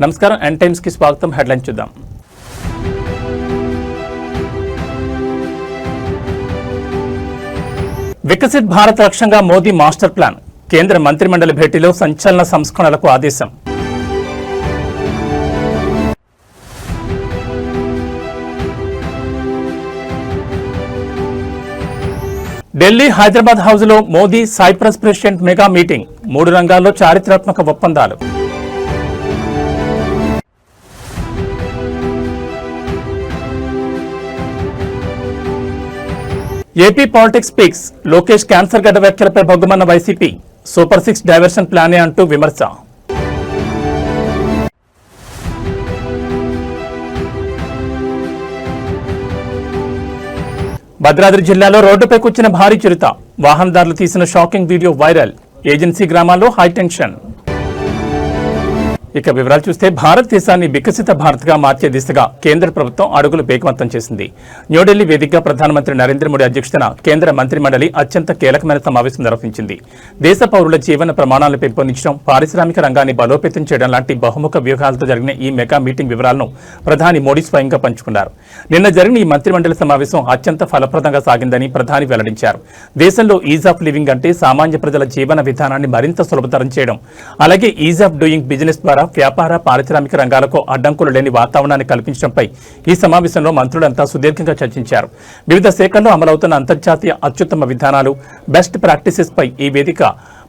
నమస్కారం, n times కి స్వాగతం. హెడ్లైన్ చూద్దాం. వికసిత్ భారత్ లక్ష్యంగా మోదీ మాస్టర్ ప్లాన్. కేంద్ర మంత్రిమండలి భేటీలో సంచలన సంస్కరణలకు ఆదేశం. ఢిల్లీ, హైదరాబాద్ హౌస్ లో Modi Cyprus president mega meeting. 3 రంగాల్లో చారిత్రాత్మక ఒప్పందాలు. AP politics peaks. Lokesh cancer గడ్డ వ్యాఖ్యలపై భగ్గుమన్న వైసీపీ. సూపర్ 6 డైవర్షన్ ప్లానే అంటూ విమర్శ. భద్రాద్రి జిల్లాలో రోడ్డుపై కూర్చిన భారీ చిరుత. వాహనదారులు తీసిన షాకింగ్ వీడియో వైరల్. ఏజెన్సీ గ్రామాల్లో హైటెన్షన్. ఇక వివరాలు చూస్తే, భారతదేశాన్ని వికసిత భారత్గా మార్చే దిశగా కేంద్ర ప్రభుత్వం అడుగులు వేగవంతం చేసింది. న్యూఢిల్లీ వేదికగా ప్రధానమంత్రి నరేంద్ర మోడీ అధ్యక్షతన కేంద్ర మంత్రిమండలి అత్యంత కీలకమైన సమావేశం నిర్వహించింది. దేశ పౌరుల జీవన ప్రమాణాలను పెంపొందించడం, పారిశ్రామిక రంగాన్ని బలోపేతం చేయడం లాంటి బహుముఖ వ్యూహాలతో జరిగిన ఈ మెగా మీటింగ్ వివరాలను ప్రధాని మోడీ స్వయంగా పంచుకున్నారు. నిన్న జరిగిన ఈ మంత్రిమండలి సమావేశం అత్యంత ఫలప్రదంగా సాగిందని ప్రధాని వెల్లడించారు. దేశంలో ఈజ్ ఆఫ్ లివింగ్ అంటే సామాన్య ప్రజల జీవన విధానాన్ని మరింత సులభతరం చేయడం, అలాగే ఈజ్ ఆఫ్ డూయింగ్ బిజినెస్ ద్వారా వ్యాపార, పారిశ్రామిక రంగాలకు అడ్డంకులు లేని వాతావరణాన్ని కల్పించడంపై ఈ సమావేశంలో మంత్రులంతా సుదీర్ఘంగా చర్చించారు. వివిధ శాఖల్లో అమలవుతున్న అంతర్జాతీయ అత్యుత్తమ విధానాలు, బెస్ట్ ప్రాక్టీసెస్ పై ఈ వేదిక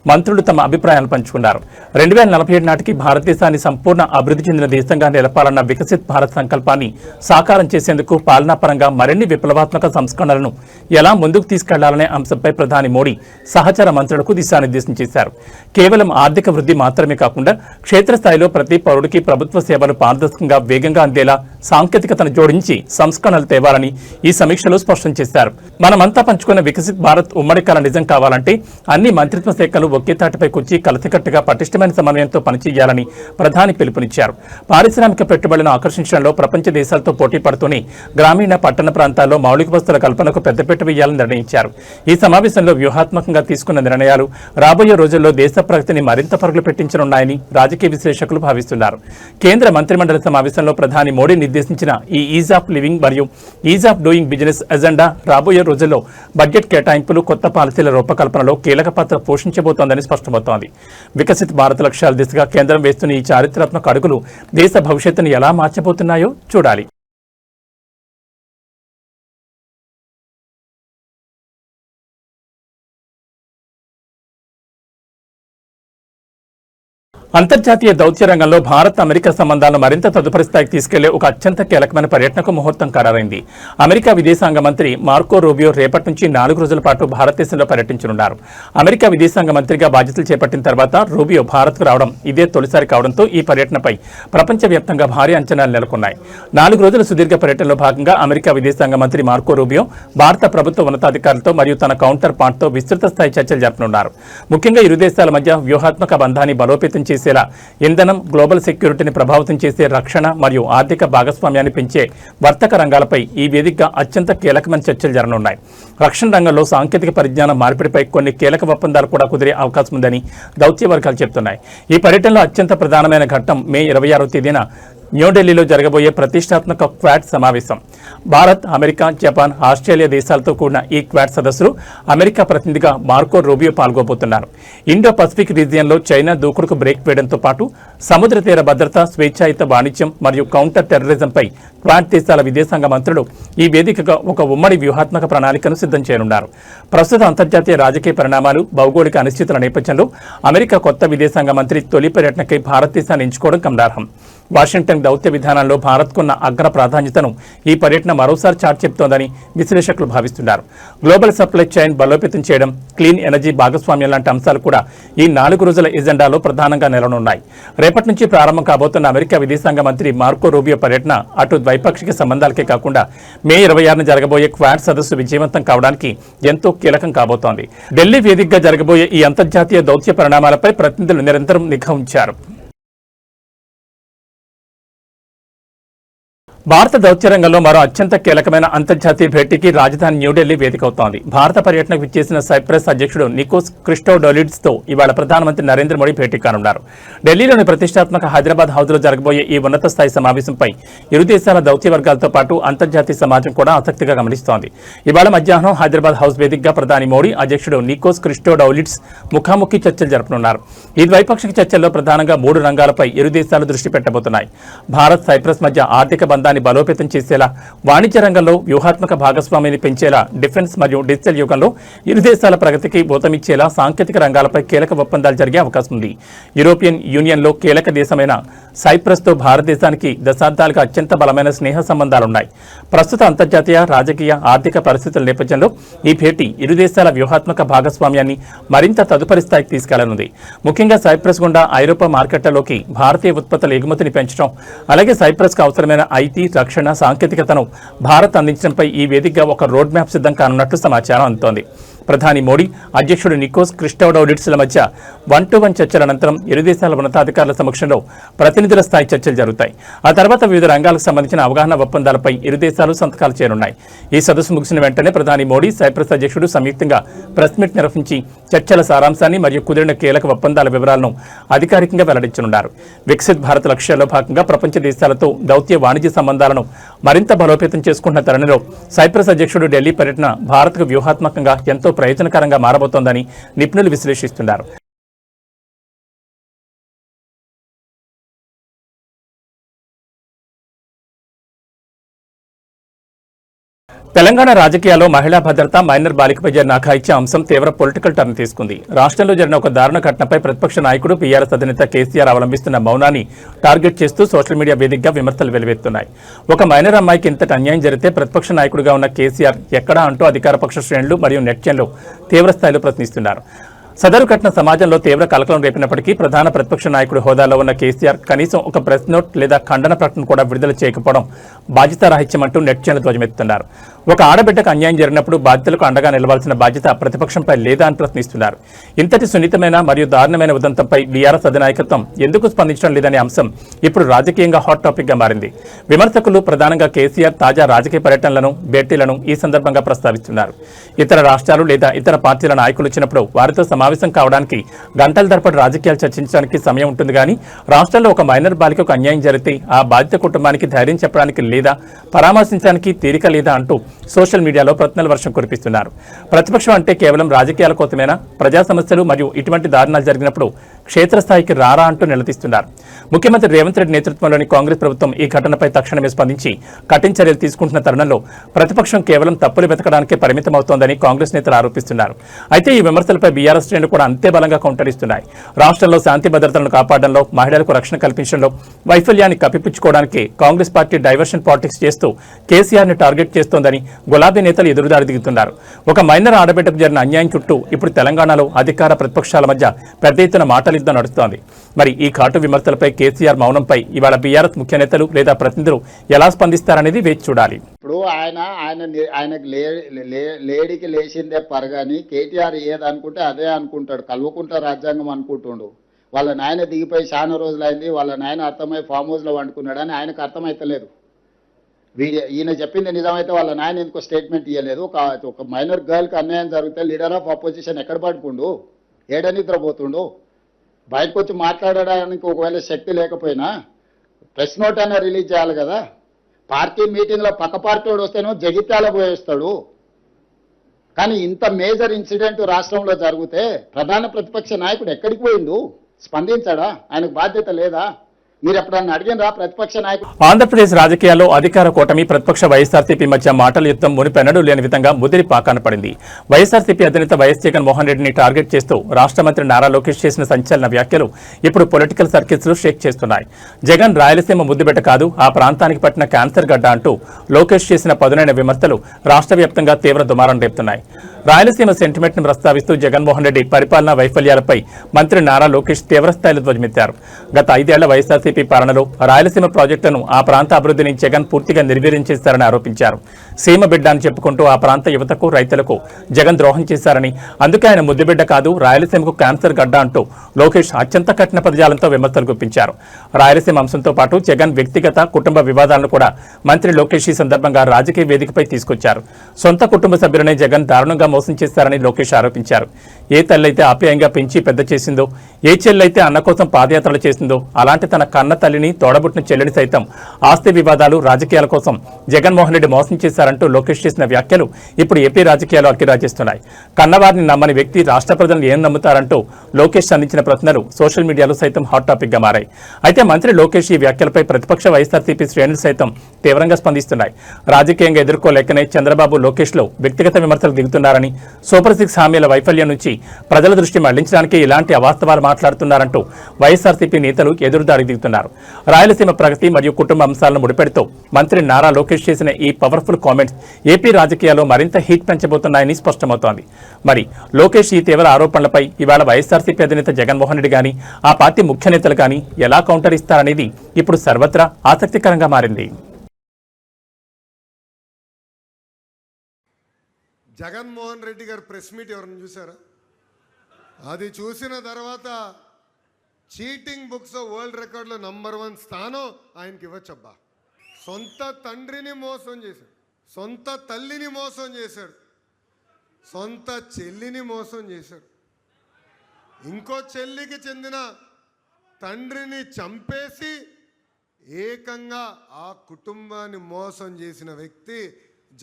మంత్రులు తమ అభిప్రాయాలు పంచుకున్నారు. 2047 నాటికి భారతదేశాన్ని సంపూర్ణ అభివృద్ధి చెందిన దేశంగా నిలపాలన్న వికసిత్ భారత్ సంకల్పాన్ని సాకారం చేసేందుకు పాలనాపరంగా మరిన్ని విప్లవాత్మక సంస్కరణలను ఎలా ముందుకు తీసుకెళ్లాలనే అంశంపై ప్రధాని మోడీ సహచర మంత్రులకు దిశానిర్దేశం చేశారు. కేవలం ఆర్థిక వృద్ధి మాత్రమే కాకుండా క్షేత్రస్థాయిలో ప్రతి పౌరుడికి ప్రభుత్వ సేవలు పారదర్శకంగా, వేగంగా అందేలా సాంకేతికతను జోడించి సంస్కరణలు తేవాలని ఈ సమీక్షలో స్పష్టం చేశారు. మనమంతా పంచుకున్న వికసిత్ భారత్ ఉమ్మడి కల నిజం కావాలంటే అన్ని మంత్రిత్వ శాఖలు ఒకే తాటిపై కూర్చి కలిసికట్టుగా పటిష్టమైన సమన్వయంతో పనిచేయాలని ప్రధాని పిలుపునిచ్చారు. పారిశ్రామిక పెట్టుబడులను ఆకర్షించడంలో ప్రపంచ దేశాలతో పోటీ పడుతూనే గ్రామీణ, పట్టణ ప్రాంతాల్లో మౌలిక వసతుల కల్పనకు పెద్దపీట వేయాలని నిర్ణయించారు. ఈ సమావేశంలో వ్యూహాత్మకంగా తీసుకున్న నిర్ణయాలు రాబోయే రోజుల్లో దేశ ప్రగతిని మరింత పరుగులు పెట్టించనున్నాయని రాజకీయ విశ్లేషకులు భావిస్తున్నారు. కేంద్ర మంత్రిమండలి సమావేశంలో ప్రధాని మోడీ నిర్దేశించిన ఈ ఈజ్ ఆఫ్ లివింగ్ మరియు is of doing business agenda రాబోయే రోజుల్లో బడ్జెట్ కేటాయింపులు, కొత్త పాలసీల రూపకల్పనలో కీలక పాత్ర పోషించబోతోందని స్పష్టమవుతోంది. వికసిత్ భారత్ లక్ష్యాల దిశగా కేంద్రం వేస్తున్న ఈ చారిత్రాత్మక అడుగులు దేశ భవిష్యత్తును ఎలా మార్చబోతున్నాయో చూడాలి. అంతర్జాతీయ దౌత్య రంగంలో భారత్, అమెరికా సంబంధాలను మరింత తదుపరి స్థాయికి తీసుకెళ్లే ఒక అత్యంత కీలకమైన పర్యటనకు ముహూర్తం ఖరారైంది. అమెరికా విదేశాంగ మంత్రి మార్కో రూబియో రేపటి నుంచి 4 రోజుల పాటు భారతదేశంలో పర్యటించనున్నారు. అమెరికా విదేశాంగ మంత్రిగా బాధ్యతలు చేపట్టిన తర్వాత రూబియో భారత్కు రావడం ఇదే తొలిసారి కావడంతో ఈ పర్యటనపై ప్రపంచవ్యాప్తంగా భారీ అంచనాలు నెలకొన్నాయి. 4 రోజుల సుదీర్ఘ పర్యటనలో భాగంగా అమెరికా విదేశాంగ మంత్రి మార్కో రూబియో భారత ప్రభుత్వ ఉన్నతాధికారులతో మరియు తన కౌంటర్ పార్ట్తో విస్తృత స్థాయి చర్చలు జరపనున్నారు. ముఖ్యంగా ఇరు దేశాల మధ్య వ్యూహాత్మక బంధాన్ని బలోపేతం చేసేలా ఇంధనం, గ్లోబల్ సెక్యూరిటీని ప్రభావితం చేసే రక్షణ మరియు ఆర్థిక భాగస్వామ్యాన్ని పెంచే వర్తక రంగాలపై ఈ వేదికగా అత్యంత కీలకమైన చర్చలు జరగనున్నాయి. రక్షణ రంగంలో సాంకేతిక పరిజ్ఞానం మార్పిడిపై కొన్ని కీలక ఒప్పందాలు కూడా కుదిరే అవకాశం ఉందని దౌత్య వర్గాలు చెబుతున్నాయి. ఈ పర్యటనలో అత్యంత ప్రధానమైన ఘట్టం మే 26వ తేదీన న్యూఢిల్లీలో జరగబోయే ప్రతిష్టాత్మక క్వాడ్ సమావేశం. భారత్, అమెరికా, జపాన్, ఆస్ట్రేలియా దేశాలతో కూడిన ఈ క్వాడ్ సదస్సులో అమెరికా ప్రతినిధిగా మార్కో రూబియో పాల్గొబోతున్నారు. ఇండో పసిఫిక్ రీజియన్లో చైనా దూకుడుకు బ్రేక్ వేయడంతో పాటు సముద్ర తీర భద్రత, స్వేచ్ఛాయుత వాణిజ్యం మరియు కౌంటర్ టెర్రరిజంపై క్వాడ్ దేశాల విదేశాంగ మంత్రులు ఈ వేదికగా ఒక ఉమ్మడి వ్యూహాత్మక ప్రణాళికను సిద్ధం చేయనున్నారు. ప్రస్తుత అంతర్జాతీయ రాజకీయ పరిణామాలు, భౌగోళిక అనిశ్చితుల నేపథ్యంలో అమెరికా కొత్త విదేశాంగ మంత్రి తొలి పర్యటనకై భారతదేశాన్ని ఎంచుకోవడం గమనార్హం. వాషింగ్టన్ దౌత్య విధానంలో భారత్కున్న అగ్ర ప్రాధాన్యతను ఈ పర్యటన మరోసారి చాటి చెబుతోందని విశ్లేషకులు భావిస్తున్నారు. గ్లోబల్ సప్లై చైన్ బలోపేతం చేయడం, క్లీన్ ఎనర్జీ భాగస్వామ్యం లాంటి అంశాలు కూడా ఈ 4 రోజుల ఎజెండాలో ప్రధానంగా నిలవనున్నాయి. రేపటి నుంచి ప్రారంభం కాబోతున్న అమెరికా విదేశాంగ మంత్రి మార్కో రూబియో పర్యటన అటు ద్వైపాక్షిక సంబంధాలకే కాకుండా మే 26న జరగబోయే క్వాడ్ సదస్సు విజయవంతం కావడానికి ఎంతో కీలకం కాబోతోంది. ఢిల్లీ వేదికగా జరగబోయే ఈ అంతర్జాతీయ దౌత్య పరిణామాలపై ప్రతినిధులు నిరంతరం నిఘా ఉంచారు. భారత దౌత్య రంగంలో మరో అత్యంత కీలకమైన అంతర్జాతీయ భేటీకి రాజధాని న్యూఢిల్లీ వేదికవుతోంది. భారత పర్యటనకు విచ్చేసిన సైప్రస్ అధ్యక్షుడు నికోస్ క్రిస్టోడౌలిడ్స్ తో ఇవాళ ప్రధానమంత్రి నరేంద్ర మోడీ భేటీ కానున్నారు. ఢిల్లీలోని ప్రతిష్టాత్మక హైదరాబాద్ హౌజ్లో జరగబోయే ఈ ఉన్నత స్థాయి సమావేశంపై ఇరు దేశాల దౌత్య వర్గాలతో పాటు అంతర్జాతీయ సమాజం కూడా ఆసక్తిగా గమనిస్తోంది. ఇవాళ మధ్యాహ్నం హైదరాబాద్ హౌస్ వేదికగా ప్రధాని మోడీ అధ్యక్షుడు నికోస్ క్రిస్టోడౌలిడ్స్ ముఖాముఖి చర్చలు జరపనున్నారు. ఈ ద్వైపాక్షిక చర్చల్లో ప్రధానంగా 3 రంగాలపై ఇరు దేశాలు దృష్టి పెట్టబోతున్నాయి. భారత్ సైప్రస్ మధ్య ఆర్థిక బంధాన్ని బలోపేతం చేసేలా, వాణిజ్య రంగంలో వ్యూహాత్మక భాగస్వామ్యాన్ని పెంచేలా, డిఫెన్స్ మరియు డిజిటల్ యుగంలో ఇరు దేశాల ప్రగతికి ఊతమిచ్చేలా సాంకేతిక రంగాలపై కీలక ఒప్పందాలు జరిగే అవకాశం ఉంది. యూరోపియన్ యూనియన్లో కీలక దేశమైన సైప్రస్తో భారతదేశానికి దశాబ్దాలుగా అత్యంత బలమైన స్నేహ సంబంధాలున్నాయి. ప్రస్తుత అంతర్జాతీయ రాజకీయ ఆర్థిక పరిస్థితుల నేపథ్యంలో ఈ భేటీ ఇరు దేశాల వ్యూహాత్మక భాగస్వామ్యాన్ని మరింత తదుపరి స్థాయికి తీసుకెళ్లనుంది. ముఖ్యంగా సైప్రస్ గుండా ఐరోపా మార్కెట్లలోకి భారతీయ ఉత్పత్తుల ఎగుమతిని పెంచడం, అలాగే సైప్రస్కు అవసరమైన ఐటీ, రక్షణ, సాంకేతికతను భారత్ అందించడంపై ఈ వేదికగా ఒక రోడ్ మ్యాప్ సిద్ధం కానున్నట్లు సమాచారం అందుతోంది. ప్రధాని మోడీ, అధ్యక్షుడు నికోస్ క్రిస్టోడౌలిడ్స్ల మధ్య 1-to-1 చర్చల అనంతరం ఇరు దేశాల ఉన్నతాధికారుల సమక్షంలో ప్రతినిధుల స్థాయి చర్చలు జరుగుతాయి. ఆ తర్వాత వివిధ రంగాలకు సంబంధించిన అవగాహన ఒప్పందాలపై ఇరు దేశాలు సంతకాలు చేరున్నాయి. ఈ సదస్సు ముగిసిన వెంటనే ప్రధాని మోడీ, సైప్రస్ అధ్యక్షుడు సంయుక్తంగా ప్రెస్ మీట్ నిర్వహించి చర్చల సారాంశాన్ని మరియు కుదిరిన కీలక ఒప్పందాల వివరాలను అధికారికంగా వెల్లడించనున్నారు. వికసిత్ భారత్ లక్ష్యాల్లో భాగంగా ప్రపంచ దేశాలతో దౌత్య వాణిజ్య సంబంధాలను మరింత బలోపేతం చేసుకుంటున్న తరుణంలో సైప్రస్ అధ్యక్షుడు ఢిల్లీ పర్యటన భారత్కు వ్యూహాత్మకంగా ఎంతో ప్రయోజనకరంగా మారబోతోందని నిపుణులు విశ్లేషిస్తున్నారు. తెలంగాణ రాజకీయాల్లో మహిళా భద్రత, మైనర్ బాలికపై జరిగిన అఘాయిత్య అంశం తీవ్ర పొలిటికల్ టర్న్ తీసుకుంది. రాష్ట్రంలో జరిగిన ఒక దారుణ ఘటనపై ప్రతిపక్ష నాయకుడు బీఆర్ఎస్ అధినేత కేసీఆర్ అవలంబిస్తున్న మౌనాన్ని టార్గెట్ చేస్తూ సోషల్ మీడియా వేదికగా విమర్శలు వెలువెత్తున్నాయి. ఒక మైనర్ అమ్మాయికి ఇంతటి అన్యాయం జరిగితే ప్రతిపక్ష నాయకుడిగా ఉన్న కేసీఆర్ ఎక్కడా అంటూ అధికార పక్ష శ్రేణులు మరియు నెటిజన్లు తీవ్ర స్థాయిలో ప్రశ్నిస్తున్నారు. సదరు ఘటన సమాజంలో తీవ్ర కలకలం రేపినప్పటికీ ప్రధాన ప్రతిపక్ష నాయకుడి హోదాలో ఉన్న కేసీఆర్ కనీసం ఒక ప్రెస్ నోట్ లేదా ఖండన ప్రకటన కూడా విడుదల చేయకపోవడం బాధ్యతారాహిత్యమంటూ నెటిజన్లు ధ్వజమెత్తుతున్నారు. ఒక ఆడబిడ్డకు అన్యాయం జరిగినప్పుడు బాధ్యతలకు అండగా నిలవాల్సిన బాధ్యత ప్రతిపక్షంపై లేదా అని ప్రశ్నిస్తున్నారు. ఇంతటి సున్నితమైన మరియు దారుణమైన ఉదంతంపై బీఆర్ఎస్ అధినాయకత్వం ఎందుకు స్పందించడం లేదనే అంశం ఇప్పుడు రాజకీయంగా హాట్ టాపిక్ గా మారింది. విమర్శకులు ప్రధానంగా కేసీఆర్ తాజా రాజకీయ పర్యటనలను, భేటీలను ఈ సందర్భంగా ప్రస్తావిస్తున్నారు. ఇతర రాష్ట్రాలు లేదా ఇతర పార్టీల నాయకులు వచ్చినప్పుడు వారితో సమావేశం కావడానికి గంటల తరబడి రాజకీయాలు చర్చించడానికి సమయం ఉంటుంది. కానీ రాష్ట్రంలో ఒక మైనర్ బాలికకు అన్యాయం జరిగితే ఆ బాధిత కుటుంబానికి ధైర్యం చెప్పడానికి లేదా పరామర్శించడానికి తీరిక లేదా అంటూ సోషల్ మీడియాలో ప్రశ్నల వర్షం కురిపిస్తున్నారు. ప్రతిపక్షం అంటే కేవలం రాజకీయాల కోసమేనా? ప్రజా సమస్యలు మరియు ఇటువంటి దారుణాలు జరిగినప్పుడు క్షేత్రస్థాయికి రారా అంటూ నిలదీస్తున్నారు. ముఖ్యమంత్రి రేవంత్ రెడ్డి నేతృత్వంలోని కాంగ్రెస్ ప్రభుత్వం ఈ ఘటనపై తక్షణమే స్పందించి కఠిన చర్యలు తీసుకుంటున్న తరుణంలో ప్రతిపక్షం కేవలం తప్పులు వెతకడానికే పరిమితమవుతోందని కాంగ్రెస్ నేతలు ఆరోపిస్తున్నారు. అయితే ఈ విమర్శలపై బీఆర్ఎస్ శ్రేణులు కూడా అంతే బలంగా కౌంటర్ ఇస్తున్నాయి. రాష్ట్రంలో శాంతి భద్రతలను కాపాడడంలో, మహిళలకు రక్షణ కల్పించడంలో వైఫల్యాన్ని కప్పిపుచ్చుకోవడానికి కాంగ్రెస్ పార్టీ డైవర్షన్ పాలిటిక్స్ చేస్తూ కేసీఆర్ ని టార్గెట్ చేస్తోందని గులాబీ నేతలు ఎదురుదాడి దిగుతున్నారు. ఒక మైనర్ ఆడబిడ్డకు జరిగిన అన్యాయం చుట్టూ ఇప్పుడు తెలంగాణలో అధికార ప్రతిపక్షాల మధ్య పెద్ద ఎత్తున మాటలిద్దం నడుస్తోంది. మరి ఈ ఘాటు విమర్శలపై కేసీఆర్ మౌనంపై ఇవాళ బీఆర్ఎస్ ముఖ్య నేతలు లేదా ప్రతినిధులు ఎలా స్పందిస్తారనేది వేచి చూడాలి. ఇప్పుడు ఆయనకు లేడీకి లేచిందే పరగాని కేటీఆర్ ఏదనుకుంటే అదే అనుకుంటాడు. కల్వకుంట్ల రాజ్యాంగం అనుకుంటుండు. వాళ్ళ నాయన దిగిపోయి చాలా రోజులైంది, వాళ్ళ నాయన అర్థమై ఫామ్ హౌస్లో వండుకున్నాడని ఆయనకు అర్థమైతలేదు. ఈయన చెప్పింది నిజమైతే వాళ్ళ నాయన ఎందుకో స్టేట్మెంట్ ఇవ్వలేదు. ఒక మైనర్ గర్ల్కి అన్యాయం జరిగితే లీడర్ ఆఫ్ అపోజిషన్ ఎక్కడ పడుకుండు, ఏడ నిద్రపోతుండు? బయటకు వచ్చి మాట్లాడడానికి ఒకవేళ శక్తి లేకపోయినా ప్రెస్ నోట్ అయినా రిలీజ్ చేయాలి కదా. పార్టీ మీటింగ్లో పక్క పార్టీ వాడు వస్తేనో జగిత్యాల పోయేస్తాడు. కానీ ఇంత మేజర్ ఇన్సిడెంట్ రాష్ట్రంలో జరిగితే ప్రధాన ప్రతిపక్ష నాయకుడు ఎక్కడికి పోయిండు? స్పందించాడా? ఆయనకు బాధ్యత లేదా? మీరు ఎప్పుడన్నా అడిగినరా ప్రతిపక్ష నాయకుడు? ఆంధ్రప్రదేశ్ రాజకీయాల్లో అధికార కూటమి, ప్రతిపక్ష వైఎస్ఆర్సీపీ మధ్య మాటల యుద్ధం మునిపెన్నడూ లేని విధంగా ముదిరి పాకాన పడింది. వైఎస్ఆర్సీపీ అధినేత వైఎస్ జగన్మోహన్ రెడ్డిని టార్గెట్ చేస్తూ రాష్ట్ర మంత్రి నారా లోకేష్ చేసిన సంచలన వ్యాఖ్యలు ఇప్పుడు పొలిటికల్ సర్కిల్స్ లో షేక్ చేస్తున్నాయి. జగన్ రాయలసీమ ముద్దుబిడ్డ కాదు, ఆ ప్రాంతానికి పట్టిన క్యాన్సర్ గడ్డ అంటూ లోకేష్ చేసిన పదునైన విమర్శలు రాష్ట్ర వ్యాప్తంగా తీవ్ర దుమారం రేపుతున్నాయి. రాయలసీమ సెంటిమెంట్ ను ప్రస్తావిస్తూ జగన్మోహన్ రెడ్డి పరిపాలనా వైఫల్యాలపై మంత్రి నారా లోకేష్ తీవ్రస్థాయిలో ధ్వజమెత్తారు. గత 5 ఏళ్ల వైఎస్ఆర్సీపీ వైఎస్ఆర్సీపీ పాలనలో రాయలసీమ ప్రాజెక్టులను ఆ ప్రాంత అభివృద్ధిని జగన్ పూర్తిగా నిర్వీర్యం చేశారని ఆరోపించారు. సీమ బిడ్డ అని చెప్పుకుంటూ ఆ ప్రాంత యువతకు రైతులకు జగన్ ద్రోహం చేశారని, అందుకే ఆయన ముద్దుబిడ్డ కాదు రాయలసీమకు క్యాన్సర్ గడ్డ అంటూ లోకేష్ అత్యంత కఠిన పదజాలంతో విమర్శలు గుప్పించారు. రాయలసీమ అంశంతో పాటు జగన్ వ్యక్తిగత కుటుంబ వివాదాలను కూడా మంత్రి లోకేష్ ఈ సందర్భంగా రాజకీయ వేదికపై తీసుకొచ్చారు. సొంత కుటుంబ సభ్యులనే జగన్ దారుణంగా మోసం చేశారని లోకేష్ ఆరోపించారు. ఏ తల్లైతే ఆప్యాయంగా పెంచి పెద్ద చేసిందో, ఏ చెల్లైతే అన్న కోసం పాదయాత్రలు చేసిందో అలాంటి తన కన్న తల్లిని తోడబుట్టిన చెల్లిని సైతం ఆస్తి వివాదాలు రాజకీయాల కోసం జగన్మోహన్ రెడ్డి మోసం చేశారంటూ లోకేష్ చేసిన వ్యాఖ్యలు ఇప్పుడు ఏపీ రాజకీయాలు అక్కిరాజేస్తున్నాయి. కన్నవారిని నమ్మని వ్యక్తి రాష్ట్ర ప్రజలను ఏం నమ్ముతారంటూ లోకేష్ అందించిన ప్రశ్నలు సోషల్ మీడియాలో సైతం హాట్ టాపిక్ గా మారాయి. అయితే మంత్రి లోకేష్ ఈ వ్యాఖ్యలపై ప్రతిపక్ష వైఎస్ఆర్సీపీ శ్రేణులు సైతం తీవ్రంగా స్పందిస్తున్నాయి. రాజకీయంగా ఎదుర్కోలేకనే చంద్రబాబు లోకేష్ లో వ్యక్తిగత విమర్శలు దిగుతున్నారని, సూపర్ 6 హామీల వైఫల్యం నుంచి ప్రజల దృష్టి మళ్లించడానికి ఇలాంటి అవాస్తవాలు మాట్లాడుతున్నారంటూ వైఎస్ఆర్సీపీ నేతలు ఎదురుదాడి దిగుతున్నారు. రాయలసీమ ప్రగతి మరియు కుటుంబ అంశాలను ముడిపెడుతూ మంత్రి నారా లోకేష్ చేసిన ఈ పవర్ఫుల్ కామెంట్స్ ఏపీ రాజకీయాల్లో మరింత హీట్ పెంచబోతున్నాయని స్పష్టమవుతోంది. మరి లోకేష్ ఈ తీవ్ర ఆరోపణలపై ఇవాళ వైఎస్ఆర్సీపీ అధినేత జగన్మోహన్ రెడ్డి గాని, ఆ పార్టీ ముఖ్య నేతలు కానీ ఎలా కౌంటర్ ఇస్తారనేది ఇప్పుడు సర్వత్రా ఆసక్తికరంగా మారింది. జగన్మోహన్ రెడ్డి గారు ప్రెస్ మీట్ ఎవరైనా చూసారా? అది చూసిన తర్వాత చీటింగ్ బుక్స్ వరల్డ్ రికార్డులో #1 స్థానం ఆయనకి ఇవ్వచ్చబ్బా. సొంత తండ్రిని మోసం చేశాడు, సొంత తల్లిని మోసం చేశాడు, సొంత చెల్లిని మోసం చేశాడు, ఇంకో చెల్లికి చెందిన తండ్రిని చంపేసి ఏకంగా ఆ కుటుంబాన్ని మోసం చేసిన వ్యక్తి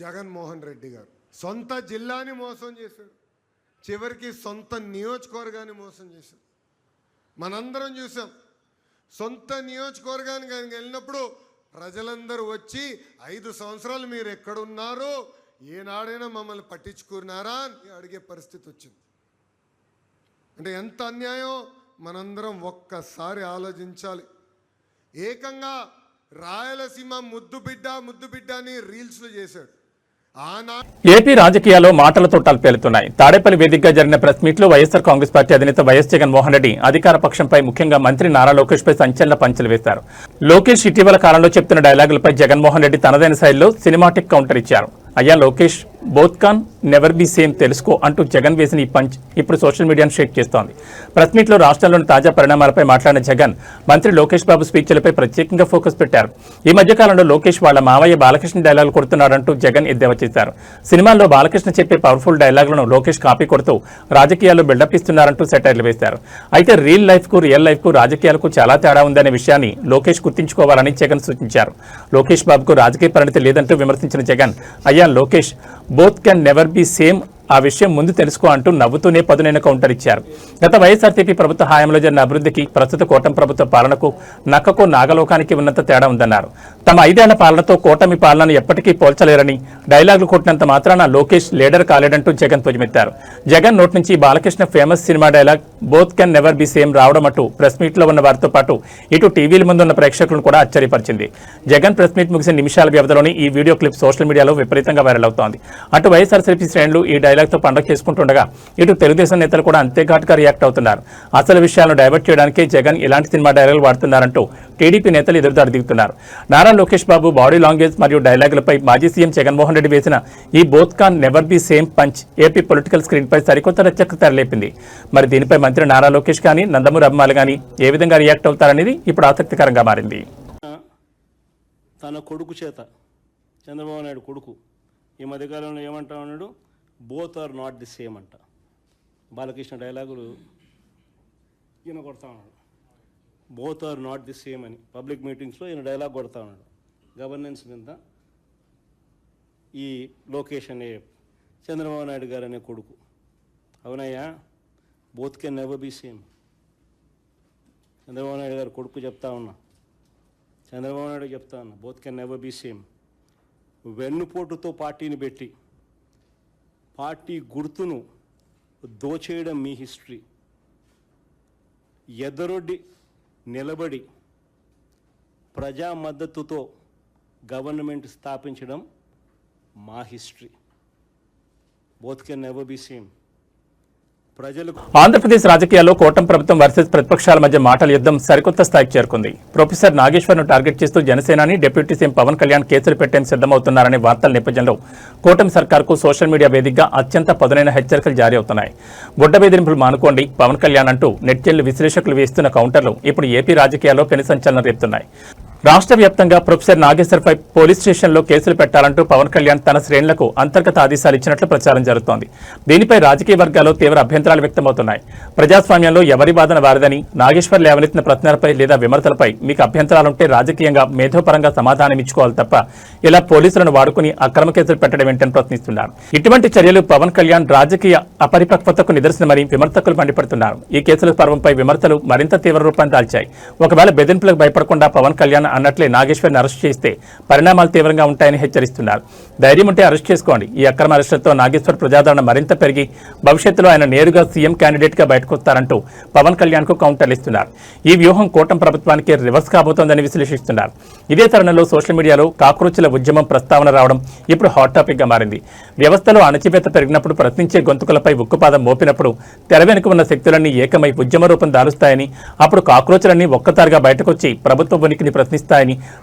జగన్మోహన్ రెడ్డి గారు. సొంత జిల్లాని మోసం చేశాడు, చివరికి సొంత నియోజకవర్గాన్ని మోసం చేశాడు. మనందరం చూసాం. సొంత నియోజకవర్గానికి ఆయనకి వెళ్ళినప్పుడు ప్రజలందరూ వచ్చి 5 సంవత్సరాలు మీరు ఎక్కడున్నారో, ఏనాడైనా మమ్మల్ని పట్టించుకున్నారా అని అడిగే పరిస్థితి వచ్చింది. అంటే ఎంత అన్యాయం మనందరం ఒక్కసారి ఆలోచించాలి. ఏకంగా రాయలసీమ ముద్దు బిడ్డ అని రీల్స్లు చేశాడు. ఏపీ రాజకీయాల్లో మాటల తోటాలు పేలుతున్నాయి. తాడేపల్లి వేదికగా జరిగిన ప్రెస్ మీట్ లో వైఎస్ఆర్ కాంగ్రెస్ పార్టీ అధినేత వైఎస్ జగన్మోహన్ రెడ్డి అధికార పక్షంపై ముఖ్యంగా మంత్రి నారా లోకేష్ పై సంచలన పంచలు వేశారు. లోకేష్ ఇటీవల కాలంలో చెప్తున్న డైలాగులపై జగన్మోహన్ రెడ్డి తనదైన శైలిలో సినిమాటిక్ కౌంటర్ ఇచ్చారు. అయ్యా Lokesh, both can never be same తెలుసుకో అంటూ జగన్ వేసిన ఈ పంచ్ ఇప్పుడు సోషల్ మీడియాను షేక్ చేస్తోంది. ప్రెస్ మీట్లో రాష్ట్రంలోని తాజా పరిణామాలపై మాట్లాడిన జగన్ మంత్రి లోకేష్ బాబు స్పీచ్లపై ప్రత్యేకంగా ఫోకస్ పెట్టారు. ఈ మధ్యకాలంలో లోకేష్ వాళ్ల మావయ్య బాలకృష్ణ డైలాగులు కొడుతున్నారంటూ జగన్ ఎద్దేవా చేశారు. సినిమాల్లో బాలకృష్ణ చెప్పే పవర్ఫుల్ డైలాగులను లోకేష్ కాపీ కొడుతూ రాజకీయాల్లో బిల్డప్ ఇస్తున్నారంటూ సెటైర్లు వేశారు. అయితే రియల్ లైఫ్ కు రాజకీయాలకు చాలా తేడా ఉందనే విషయాన్ని లోకేష్ గుర్తుంచుకోవాలని జగన్ సూచించారు. లోకేష్ బాబుకు రాజకీయ పరిణతి లేదంటూ విమర్శించిన జగన్, అయ్యా Lokesh, both can never be same, ఆ విషయం ముందు తెలుసుకో అంటూ నవ్వుతూనే పదునైన కౌంటర్ ఇచ్చారు. గత వైఎస్ఆర్సీపీ ప్రభుత్వ హయాంలో జరిగిన అభివృద్ధికి ప్రస్తుత కూటమి ప్రభుత్వ పాలనకు నక్కకు నాగలోకానికి ఉన్నంత తేడా ఉందన్నారు. తమ 5 ఏళ్ల పాలనతో కూటమి పాలనను ఎప్పటికీ పోల్చలేరని, డైలాగులు కొట్టినంత మాత్రాన లోకేష్ లీడర్ కాలేడంటూ జగన్ ధ్వజమెత్తారు. జగన్ నోటి నుంచి Balakrishna famous cinema dialogue both can never be same రావడం అటు ప్రెస్ మీట్ లో ఉన్న వారితో పాటు ఇటు టీవీల ముందున్న ప్రేక్షకులను కూడా ఆశ్చర్యపరిచింది. జగన్ ప్రెస్ మీట్ ముగిసిన నిమిషాల వ్యవధిలోని ఈ వీడియో క్లిప్ సోషల్ మీడియాలో విపరీతంగా వైరల్ అవుతోంది. అటు వైఎస్ఆర్సీపీ శ్రేణులు ఈ డైలాగ్తో పండగ చేసుకుంటుండగా ఇటు తెలుగుదేశం నేతలు కూడా అంతే ఘాటుగా రియాక్ట్ అవుతున్నారు. అసలు విషయాలను డైవర్ట్ చేయడానికే జగన్ ఇలాంటి సినిమా డైలాగులు వాడుతున్నారంటూ టీడీపీ నేతలు ఎదురుదాడి దిగుతున్నారు. నారా లోకేష్ బాబు బాడీ లాంగ్వేజ్ మరియు డైలాగులపై మాజీ సీఎం జగన్మోహన్ రెడ్డి వేసిన ఈ both can never be same punch AP political screen పై సరికొత్త రచనకు తెరలేపింది. మరి దీనిపై మంత్రి నారా లోకేష్ కానీ, నందమూరి అభిమానులు కానీ ఏ విధంగా రియాక్ట్ అవుతారనేది ఇప్పుడు ఆసక్తికరంగా మారింది. తన కొడుకు చేత, చంద్రబాబు నాయుడు కొడుకు ఈ మధ్యకాలంలో ఏమంటా ఉన్నాడు, both are not the same అంట. బాలకృష్ణ డైలాగులు ఈయన కొడతా ఉన్నాడు, both are not the same అని పబ్లిక్ మీటింగ్స్లో ఈయన డైలాగ్ కొడతా ఉన్నాడు. గవర్నెన్స్ మీద ఈ లోకేష్ అనే చంద్రబాబు నాయుడు గారు అనే కొడుకు, అవునయ్యా both can never be same. Chandrababu Naidu గారు కొడుకు చెప్తా ఉన్నా, చంద్రబాబు నాయుడు చెప్తా ఉన్నా, both can never be same. వెన్నుపోటుతో పార్టీని పెట్టి పార్టీ గుర్తును దోచేయడం మీ హిస్టరీ. ఎదరొడ్డి నిలబడి ప్రజా మద్దతుతో గవర్నమెంట్ స్థాపించడం మా history. Both can never be same. ప్రజలకు ఆంధ్రప్రదేశ్ రాజకీయాల్లో కూటమి ప్రభుత్వం వర్సెస్ ప్రతిపక్షాల మధ్య మాటల యుద్ధం సరికొత్త స్థాయికి చేరుకుంది. ప్రొఫెసర్ నాగేశ్వర్ను టార్గెట్ చేస్తూ జనసేనాని డిప్యూటీ సీఎం పవన్ కళ్యాణ్ కేసులు పెట్టేందుకు సిద్ధమవుతున్నారనే వార్తల నేపథ్యంలో కూటమి సర్కార్కు సోషల్ మీడియా వేదికగా అత్యంత పదునైన హెచ్చరికలు జారీ అవుతున్నాయి. గుడ్డ బెదిరింపులు మానుకోండి పవన్ కళ్యాణ్ అంటూ నెట్జన్లు విశ్లేషకులు వేస్తున్న కౌంటర్లు ఇప్పుడు ఏపీ రాజకీయాల్లో పెను సంచలనం రేపుతున్నాయి. రాష్ట్ర వ్యాప్తంగా ప్రొఫెసర్ నాగేశ్వర్పై పోలీస్ స్టేషన్లో కేసులు పెట్టాలంటూ పవన్ కళ్యాణ్ తన శ్రేణులకు అంతర్గత ఆదేశాలు ఇచ్చినట్లు ప్రచారం జరుగుతోంది. దీనిపై రాజకీయ వర్గాల్లో తీవ్ర అభ్యంతరాలు వ్యక్తమవుతున్నాయి. ప్రజాస్వామ్యంలో ఎవరి వాదన వారిదని, నాగేశ్వర్ లేవనెత్తిన ప్రశ్నలపై లేదా విమర్శలపై మీకు అభ్యంతరాలుంటే రాజకీయంగా మేధోపరంగా సమాధానం ఇచ్చుకోవాలి తప్ప ఇలా పోలీసులను వాడుకుని అక్రమ కేసులు పెట్టడం ఏంటని ప్రశ్నిస్తున్నారు. ఇటువంటి చర్యలు పవన్ కళ్యాణ్ రాజకీయ అపరిపక్వతకు నిదర్శనమని విమర్శకులు మండిపడుతున్నారు. ఈ కేసుల పర్వంపై విమర్శలు మరింత తీవ్ర రూపాన్ని దాల్చాయి. ఒకవేళ బెదిరింపులకు భయపడకుండా పవన్ కళ్యాణ్ అన్నట్లే నాగేశ్వర్ని అరెస్ట్ చేస్తే పరిణామాలు తీవ్రంగా ఉంటాయని హెచ్చరిస్తున్నారు. ధైర్యం ఉంటే అరెస్ట్ చేసుకోండి. ఈ అక్రమ అరెస్టులతో నాగేశ్వర్ ప్రజాదరణ మరింత పెరిగి భవిష్యత్తులో ఆయన నేరుగా సీఎం క్యాండిడేట్ గా బయటకు వస్తారంటూ పవన్ కళ్యాణ్ కు కౌంటర్లు ఇస్తున్నారు. ఈ వ్యూహం కూటమి ప్రభుత్వానికి రివర్స్ కాబోతోందని విశ్లేషిస్తున్నారు. ఇదే తరుణంలో సోషల్ మీడియాలో కాక్రోచ్ల ఉద్యమం ప్రస్తావన రావడం ఇప్పుడు హాట్ టాపిక్ గా మారింది. వ్యవస్థలో అణచివేత పెరిగినప్పుడు ప్రశ్నించే గొంతుకలపై ఉక్కుపాదం మోపినప్పుడు తెర వెనుక ఉన్న శక్తులన్నీ ఏకమై ఉద్యమ రూపం దాలుస్తాయని, అప్పుడు కాక్రోచ్లన్నీ ఒక్కసారిగా బయటకొచ్చి ప్రభుత్వ ఉనికిని ప్రశ్నిస్తాయని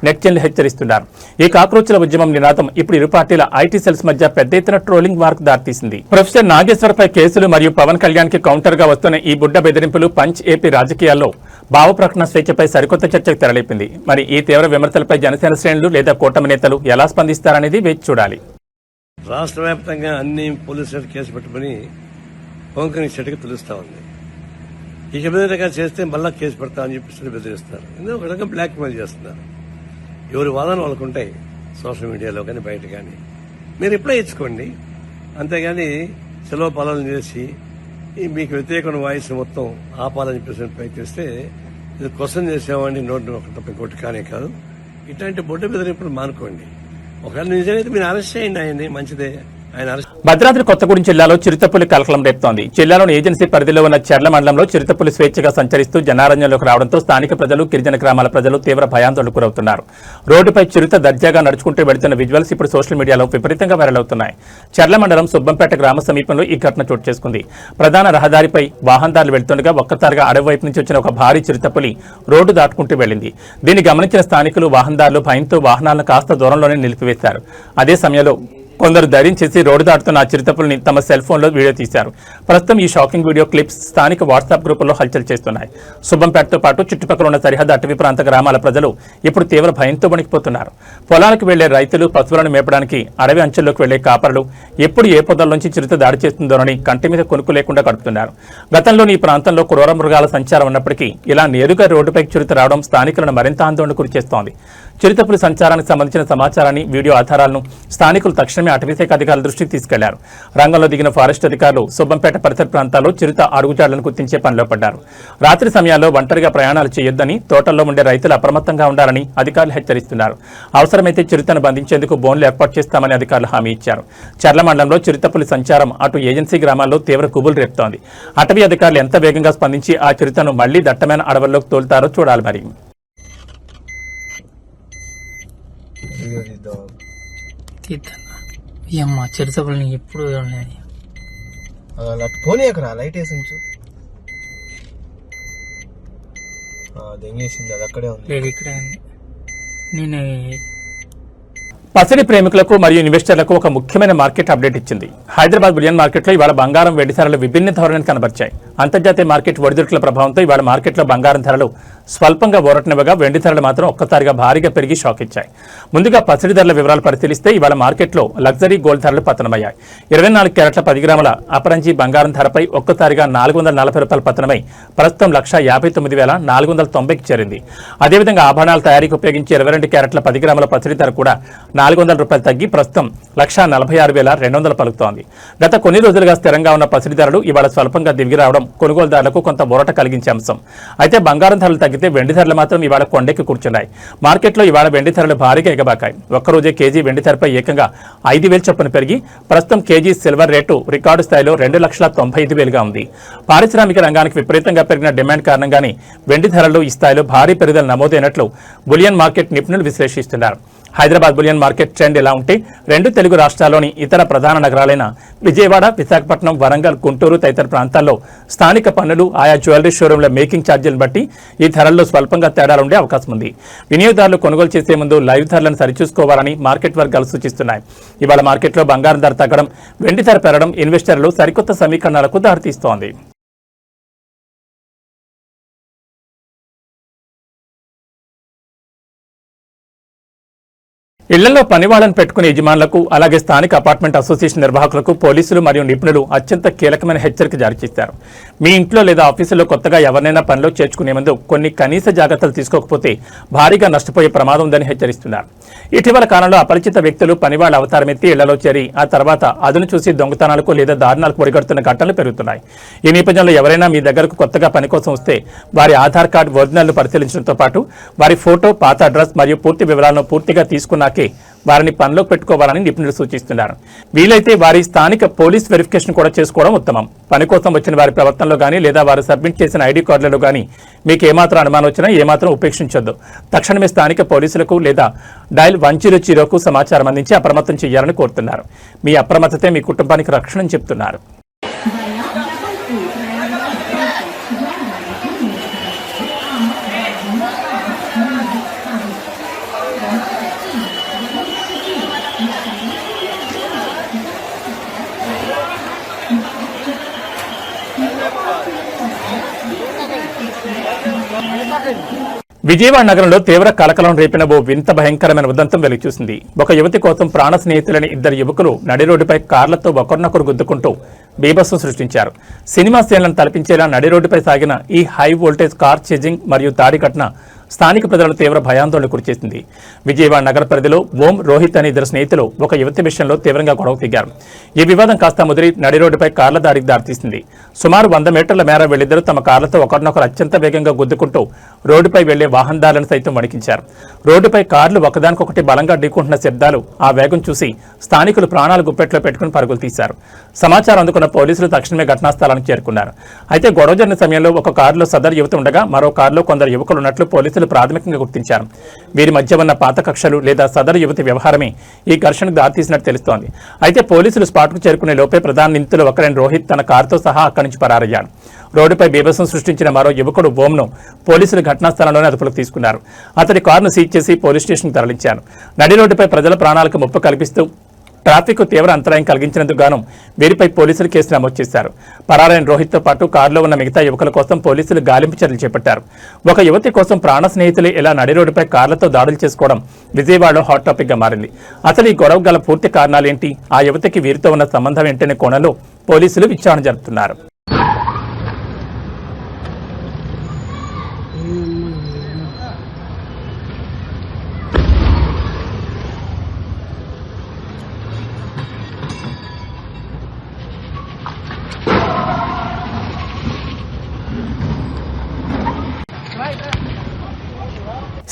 నెట్జన్లు హెచ్చరిస్తున్నారు. ఈ కాక్రోచ్ల ఉద్యమం నినాదం ఇప్పుడు ఇరు పార్టీల ఐటీ సెల్స్ మధ్య పెద్ద ఎత్తున ట్రోలింగ్ వార్కు దారితీసింది. ప్రొఫెసర్ నాగేశ్వర్ పై కేసులు మరియు పవన్ కళ్యాణ్ కి కౌంటర్ గా వస్తున్న ఈ బుడ్డ బెదిరింపులు పంచ్ ఏపీ రాజకీయాల్లో భావ ప్రకటన స్వేచ్ఛపై సరికొత్త చర్చకు తెరలేపింది. మరి ఈ తీవ్ర విమర్శలపై జనసేన శ్రేణులు లేదా కూటమి నేతలు ఎలా స్పందిస్తారనేది వేచి చూడాలి. రాష్ట్ర వ్యాప్తంగా అన్ని పోలీసులు కేసు పెట్టుకుని పవన్ కళ్యాణ్ చెట్టుకు తెలుస్తా ఉంది. ఇక మీద చేస్తే మళ్ళా కేసు పెడతామని చెప్పి బెదిరిస్తున్నారు. ఎందుకంటే ఒక రకంగా బ్లాక్ మెయిల్ చేస్తున్నారు. ఎవరి వాదన వాళ్ళకు ఉంటాయి, సోషల్ మీడియాలో కానీ బయట కానీ. మీరు రిప్లై ఇచ్చుకోండి, అంతేగాని సెలవు పాలన చేసి మీకు వ్యతిరేకమైన వాయిస్ మొత్తం ఆపాలని చెప్పేసి ప్రయత్నిస్తే ఇది క్వశ్చన్ చేసేవాడిని నోటి ఒకటి కొట్టి కానీ కాదు. ఇట్లాంటి బొడ్డు బెదిరింపులు మానుకోండి. ఒకవేళ నిజమైతే మీరు అరెస్ట్ చేయండి, ఆయన్ని మంచిదే. భద్రాద్రి కొత్తగూడెం జిల్లాలో చిరుతపులి కలకలం రేపుతోంది. జిల్లాలోని ఏజెన్సీ పరిధిలో ఉన్న చెర్ల మండలంలో చిరుతపులి స్వేచ్ఛగా సంచరిస్తూ జనారణ్యంలోకి రావడంతో స్థానిక ప్రజలు, గిరిజన గ్రామాల ప్రజలు తీవ్ర భయాందోళనకు గురవుతున్నారు. రోడ్డుపై చిరుత దర్జాగా నడుచుకుంటూ వెళుతున్న విజువల్స్ ఇప్పుడు సోషల్ మీడియాలో విపరీతంగా వైరల్ అవుతున్నాయి. చెర్ల మండలం సుబ్బంపేట గ్రామ సమీపంలో ఈ ఘటన చోటు చేసుకుంది. ప్రధాన రహదారిపై వాహనదారులు వెళ్తుండగా ఒక్కసారిగా అడవి వైపు నుంచి వచ్చిన ఒక భారీ చిరుతపులి రోడ్డు దాటుకుంటూ వెళ్లింది. దీన్ని గమనించిన స్థానికులు, వాహనదారులు భయంతో వాహనాలను కాస్త దూరంలోనే నిలిపివేశారు. అదే సమయంలో కొందరు ధైర్యం చేసి రోడ్డు దాటుతున్న ఆ చిరుతపుల్ని తమ సెల్ ఫోన్లో వీడియో తీశారు. ప్రస్తుతం ఈ షాకింగ్ వీడియో క్లిప్స్ స్థానిక వాట్సాప్ గ్రూపుల్లో హల్చల్ చేస్తున్నాయి. సుబ్బంపేటతో పాటు చుట్టుపక్కల ఉన్న సరిహద్దు అటవీ ప్రాంత గ్రామాల ప్రజలు ఇప్పుడు తీవ్ర భయంతో వణికిపోతున్నారు. పొలాలకు వెళ్లే రైతులు, పశువులను మేపడానికి అడవి అంచుల్లోకి వెళ్లే కాపరులు ఎప్పుడు ఏ పొదల నుంచి చిరుత దాడి చేస్తుందోనని కంటి మీద కొనుక్కు లేకుండా గడుపుతున్నారు. గతంలోని ఈ ప్రాంతంలో క్రూర మృగాల సంచారం ఉన్నప్పటికీ ఇలా నేరుగా రోడ్డుపైకి చిరుత రావడం స్థానికులను మరింత ఆందోళనకు గురిచేస్తోంది. చిరుతపులి సంచారానికి సంబంధించిన సమాచారాన్ని, వీడియో ఆధారాలను స్థానికులు తక్షణమే అటవీశాఖ అధికారుల దృష్టికి తీసుకెళ్లారు. రంగంలో దిగిన ఫారెస్ట్ అధికారులు సుబ్బంపేట పరిసర ప్రాంతాల్లో చిరుత అడుగుజాడలను గుర్తించే పనిలో పడ్డారు. రాత్రి సమయాల్లో ఒంటరిగా ప్రయాణాలు చేయొద్దని, తోటల్లో ఉండే రైతులు అప్రమత్తంగా ఉండాలని అధికారులు హెచ్చరిస్తున్నారు. అవసరమైతే చిరుతను బంధించేందుకు బోన్లు ఏర్పాటు చేస్తామని అధికారులు హామీ ఇచ్చారు. చర్ల మండలంలో చిరుతపులి సంచారం అటు ఏజెన్సీ గ్రామాల్లో తీవ్ర కుబులు రేపుతోంది. అటవీ అధికారులు ఎంత వేగంగా స్పందించి ఆ చిరుతను మళ్లీ దట్టమైన అడవుల్లోకి తోలుతారో చూడాలి. మరి అమ్మా చిరుతపుల్ని ఎప్పుడు పోనీ అక్కడ లైట్ వేసి ఉంచు. దెంగేసింది, అది అక్కడే ఉంది. లేదు ఇక్కడే ఉంది. నేను పసిడి ప్రేమికులకు మరియు ఇన్వెస్టర్లకు ఒక ముఖ్యమైన మార్కెట్ అప్డేట్ ఇచ్చింది. హైదరాబాద్ బులియన్ మార్కెట్లో ఇవాళ బంగారం, వెండి ధరలు విభిన్న ధోరణిని కనబరిచాయి. అంతర్జాతీయ మార్కెట్ ఒడిదుడుకుల ప్రభావంతో ఇవాళ మార్కెట్లో బంగారం ధరలు స్వల్పంగా ఊరటనివ్వగా వెండి ధరలు మాత్రం ఒక్కసారిగా భారీగా పెరిగి షాక్ ఇచ్చాయి. ముందుగా పసిడి ధరల వివరాలు పరిశీలిస్తే ఇవాళ మార్కెట్లో లగ్జరీ గోల్డ్ ధరలు పతనమయ్యాయి. 24 క్యారెట్ల 10 గ్రాముల అపరంజీ బంగారం ధరపై ఒక్కసారిగా ₹440 పతనమై ప్రస్తుతం 1,59,490కి చేరింది. అదేవిధంగా ఆభరణాల తయారీకి ఉపయోగించే 22 క్యారెట్ల 10 గ్రాముల పసిడి ధర కూడా ₹400 తగ్గి ప్రస్తుతం 1,46,200 పలుకుతోంది. గత కొన్ని రోజులుగా స్థిరంగా ఉన్న పసిడి ధరలు ఇవాళ స్వల్పంగా దిగి రావడం కొనుగోలుదారులకు కొంత ఊరట కలిగించే అంశం. అయితే బంగారం ధరలు తగ్గితే వెండి ధరలు మాత్రం ఇవాళ కొండెక్కి కూర్చున్నాయి. మార్కెట్లో ఇవాళ వెండి ధరలు భారీగా ఎగబాకాయి. ఒక్కరోజే కేజీ వెండి ధరపై ఏకంగా 5,000 చొప్పున పెరిగి ప్రస్తుతం కేజీ సిల్వర్ రేటు రికార్డు స్థాయిలో 2,95,000గా ఉంది. పారిశ్రామిక రంగానికి విపరీతంగా పెరిగిన డిమాండ్ కారణంగానే వెండి ధరలు ఈ స్థాయిలో భారీ పెరుగుదల నమోదైనట్లు బులియన్ మార్కెట్ నిపుణులు విశ్లేషిస్తున్నారు. హైదరాబాద్ బులియన్ మార్కెట్ ట్రెండ్ ఎలా ఉంటే రెండు తెలుగు రాష్ట్రాల్లోని ఇతర ప్రధాన నగరాలైన విజయవాడ, విశాఖపట్నం, వరంగల్, గుంటూరు తదితర ప్రాంతాల్లో స్థానిక పన్నులు, ఆయా జ్యువెలరీ షోరూంల మేకింగ్ ఛార్జీలను బట్టి ఈ ధరల్లో స్వల్పంగా తేడాలుండే అవకాశం ఉంది. వినియోగదారులు కొనుగోలు చేసే ముందు లైవ్ ధరలను సరిచూసుకోవాలని మార్కెట్ వర్గాలు సూచిస్తున్నాయి. ఇవాళ మార్కెట్లో బంగారం ధర తగ్గడం, వెండి ధర పెరగడం ఇన్వెస్టర్లు సరికొత్త సమీకరణాలకు దారితీస్తోంది. ఇళ్లలో పనివాళ్లను పెట్టుకునే యజమానులకు, అలాగే స్థానిక అపార్ట్మెంట్ అసోసియేషన్ నిర్వాహకులకు పోలీసులు మరియు నిపుణులు అత్యంత కీలకమైన హెచ్చరిక జారీ చేశారు. మీ ఇంట్లో లేదా ఆఫీసులో కొత్తగా ఎవరినైనా పనిలో చేర్చుకునే ముందు కొన్ని కనీస జాగ్రత్తలు తీసుకోకపోతే భారీగా నష్టపోయే ప్రమాదం ఉందని హెచ్చరిస్తున్నారు. ఇటీవల కాలంలో అపరిచిత వ్యక్తులు పనివాళ్ల అవతారమెత్తి ఇళ్లలో చేరి ఆ తర్వాత అదును చూసి దొంగతనాలకు లేదా దారుణాలకు ఒడిగడుతున్న ఘటనలు పెరుగుతున్నాయి. ఈ నేపథ్యంలో ఎవరైనా మీ దగ్గరకు కొత్తగా పని కోసం వస్తే వారి ఆధార్ కార్డు ఒరిజినల్ను పరిశీలించడంతో పాటు వారి ఫోటో, పాత అడ్రస్ మరియు పూర్తి వివరాలను పూర్తిగా తీసుకున్నాకే వారిని పనిలోకి పెట్టుకోవాలని నిపుణులు సూచిస్తున్నారు. వీలైతే వారి స్థానిక పోలీస్ వెరిఫికేషన్ కూడా చేసుకోవడం ఉత్తమం. పని కోసం వచ్చిన వారి ప్రవర్తనలో కానీ లేదా వారు సబ్మిట్ చేసిన ఐడి కార్డులలో కానీ మీకు ఏమాత్రం అనుమానం వచ్చినా ఏమాత్రం ఉపేక్షించొద్దు. తక్షణమే స్థానిక పోలీసులకు లేదా డయల్ 100కు సమాచారం అందించి అప్రమత్తం చేయాలని కోరుతున్నారు. మీ అప్రమత్తతే మీ కుటుంబానికి రక్షణ అని చెప్తున్నారు. విజయవాడ నగరంలో తీవ్ర కలకలం రేపిన ఓ వింత భయంకరమైన ఉదంతం వెలుగుచూసింది. ఒక యువతి కోసం ప్రాణ స్నేహితులని ఇద్దరు యువకులు నడి రోడ్డుపై కార్లతో ఒకరినొకరు గుద్దుకుంటూ బీభత్సం సృష్టించారు. సినిమా సీన్లను తలపించేలా నడి రోడ్డుపై సాగిన ఈ హై వోల్టేజ్ కార్ చేజింగ్ మరియు దాడి ఘటన స్థానిక ప్రజలను తీవ్ర భయాందోళన గురిచేసింది. విజయవాడ నగర పరిధిలో ఓం, రోహిత్ అనే ఇద్దరు స్నేహితులు ఒక యువతి విషయంలో తీవ్రంగా గొడవ దిగారు. ఈ వివాదం కాస్త ముదిరి నడి రోడ్డుపై కార్ల దాడికి దారితీసింది. సుమారు 100 మీటర్ల మేర వెళ్లిద్దరూ తమ కార్లతో ఒకరినొకరు అత్యంత వేగంగా గుద్దుకుంటూ రోడ్డుపై వెళ్లే వాహనదారులను సైతం వణికించారు. రోడ్డుపై కార్లు ఒకదానికొకటి బలంగా ఢీకుంటున్న శబ్దాలు, ఆ వేగం చూసి స్థానికులు ప్రాణాలు గుప్పెట్లో పెట్టుకుని పరుగులు తీశారు. సమాచారం అందుకున్న పోలీసులు తక్షణమే ఘటనా స్థలానికి చేరుకున్నారు. అయితే గొడవ జరిగిన సమయంలో ఒక కారులో సదరు యువతి ఉండగా మరో కారులో కొందరు యువకులు ఉన్నట్లు పోలీసులు ప్రాథమికంగా గుర్తించారు. వీరి మధ్య ఉన్న పాత కక్షలు లేదా సదరు యువతి వ్యవహారమే ఈ ఘర్షణకు దారితీసినట్టు తెలుస్తోంది. అయితే పోలీసులు స్పాట్కు చేరుకునే లోపే ప్రధాన నిందితులు ఒకరైన రోహిత్ తన కారుతో సహా అక్కడి నుంచి పరారయ్యాడు. రోడ్డుపై బీభత్సం సృష్టించిన మరో యువకుడు ఓంను పోలీసులు ఘటనా స్థలంలోనే అదుపులోకి తీసుకున్నారు. అతడి కారును సీజ్ చేసి పోలీస్ స్టేషన్కు తరలించారు. నడి రోడ్డుపై ప్రజల ప్రాణాలకు ముప్పు కల్పిస్తూ ట్రాఫిక్ తీవ్ర అంతరాయం కలిగించినందుకు గాను వీరిపై పోలీసులు కేసు నమోదు చేశారు. పరారైన రోహిత్తో పాటు కారులో ఉన్న మిగతా యువకుల కోసం పోలీసులు గాలింపు చర్యలు చేపట్టారు. ఒక యువతి కోసం ప్రాణ స్నేహితులు ఇలా నడి రోడ్డుపై కార్లతో దాడులు చేసుకోవడం విజయవాడలో హాట్ టాపిక్ గా మారింది. అసలు ఈ గొడవ గల పూర్తి కారణాలేంటి, ఆ యువతికి వీరితో ఉన్న సంబంధం ఏంటనే కోణంలో పోలీసులు విచారణ జరుపుతున్నారు.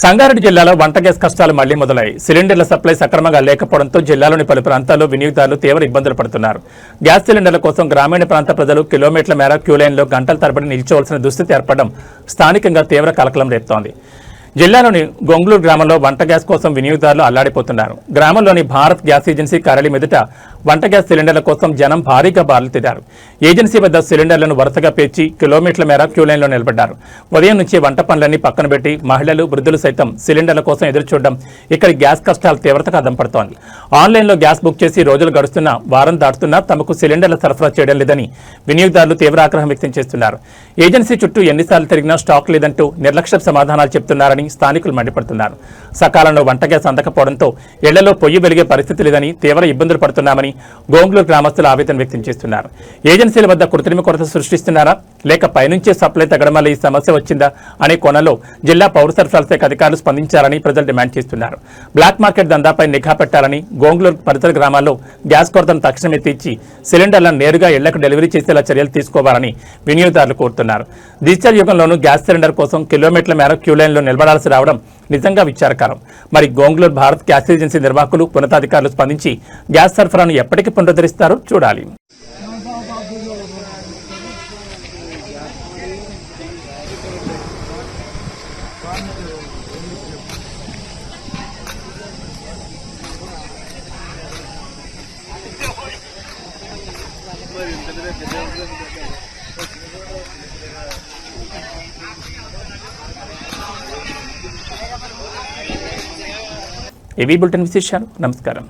సంగారెడ్డి జిల్లాలో వంట గ్యాస్ కష్టాలు మళ్లీ మొదలయ్యాయి. సిలిండర్ల సప్లై సక్రమంగా లేకపోవడంతో జిల్లాలోని పలు ప్రాంతాల్లో వినియోగదారులు తీవ్ర ఇబ్బందులు పడుతున్నారు. గ్యాస్ సిలిండర్ల కోసం గ్రామీణ ప్రాంత ప్రజలు కిలోమీటర్ల మేర క్యూలైన్లో గంటల తరబడి నిల్చోవలసిన దుస్థితి ఏర్పడడం స్థానికంగా తీవ్ర కలకలం రేపుతోంది. జిల్లాలోని గొంగళూరు గ్రామంలో వంట గ్యాస్ కోసం వినియోగదారులు అల్లాడిపోతున్నారు. గ్రామంలోని భారత్ గ్యాస్ ఏజెన్సీ కార్యాలయం ఎదుట వంట గ్యాస్ సిలిండర్ల కోసం జనం భారీగా బారులు తీరారు. ఏజెన్సీ వద్ద సిలిండర్లను వరుసగా పేర్చి కిలోమీటర్ల మేర క్యూలైన్లో నిలబడ్డారు. ఉదయం నుంచి వంట పనులన్నీ పక్కన పెట్టి మహిళలు, వృద్ధులు సైతం సిలిండర్ల కోసం ఎదురుచూడడం ఇక్కడ గ్యాస్ కష్టాల తీవ్రతకు అద్దం పడుతోంది. ఆన్లైన్లో గ్యాస్ బుక్ చేసి రోజులు గడుస్తున్నా, వారం దాటుతున్నా తమకు సిలిండర్ల సరఫరా చేయడం లేదని వినియోగదారులు తీవ్ర ఆగ్రహం వ్యక్తం చేస్తున్నారు. ఏజెన్సీ చుట్టూ ఎన్నిసార్లు తిరిగినా స్టాక్ లేదంటూ నిర్లక్ష్య సమాధానాలు చెప్తున్నారని స్థానికులు మండిపడుతున్నారు. సకాలంలో వంట గ్యాస్ అందకపోవడంతో ఇళ్లలో పొయ్యి వెలిగే పరిస్థితి లేదని, తీవ్ర ఇబ్బందులు పడుతున్నామని గోంగళూరు గ్రామస్తులు ఆవేదన వ్యక్తం చేస్తున్నారు. ఏజెన్సీల వద్ద కృత్రిమ కొరత సృష్టిస్తున్నారా, లేక పైనుంచే సప్లై తగ్గడం వల్ల ఈ సమస్య వచ్చిందా అనే కోణంలో జిల్లా పౌర సరఫరాల శాఖ అధికారులు స్పందించాలని ప్రజలు డిమాండ్ చేస్తున్నారు. బ్లాక్ మార్కెట్ దందాపై నిఘా పెట్టాలని, గోంగళూరు పరిసర గ్రామాల్లో గ్యాస్ కొరతను తక్షణమే తీర్చి సిలిండర్లను నేరుగా ఇళ్లకు డెలివరీ చేసేలా చర్యలు తీసుకోవాలని వినియోగదారులు కోరుతున్నారు. డిజిటల్ యుగంలోనూ గ్యాస్ సిలిండర్ కోసం కిలోమీటర్ల మేర క్యూలైన్లో నిలబడాల్సి రావడం నిజంగా విచారకరం. మరి గోంగళూరు భారత్ గ్యాస్ ఏజెన్సీ నిర్వాహకులు, ఉన్నతాధికారులు స్పందించి గ్యాస్ సరఫరాను ఎప్పటికీ పునరుద్ధరిస్తారో చూడాలి. ఏవీ బులెటిన్ విశేషాలు. నమస్కారం.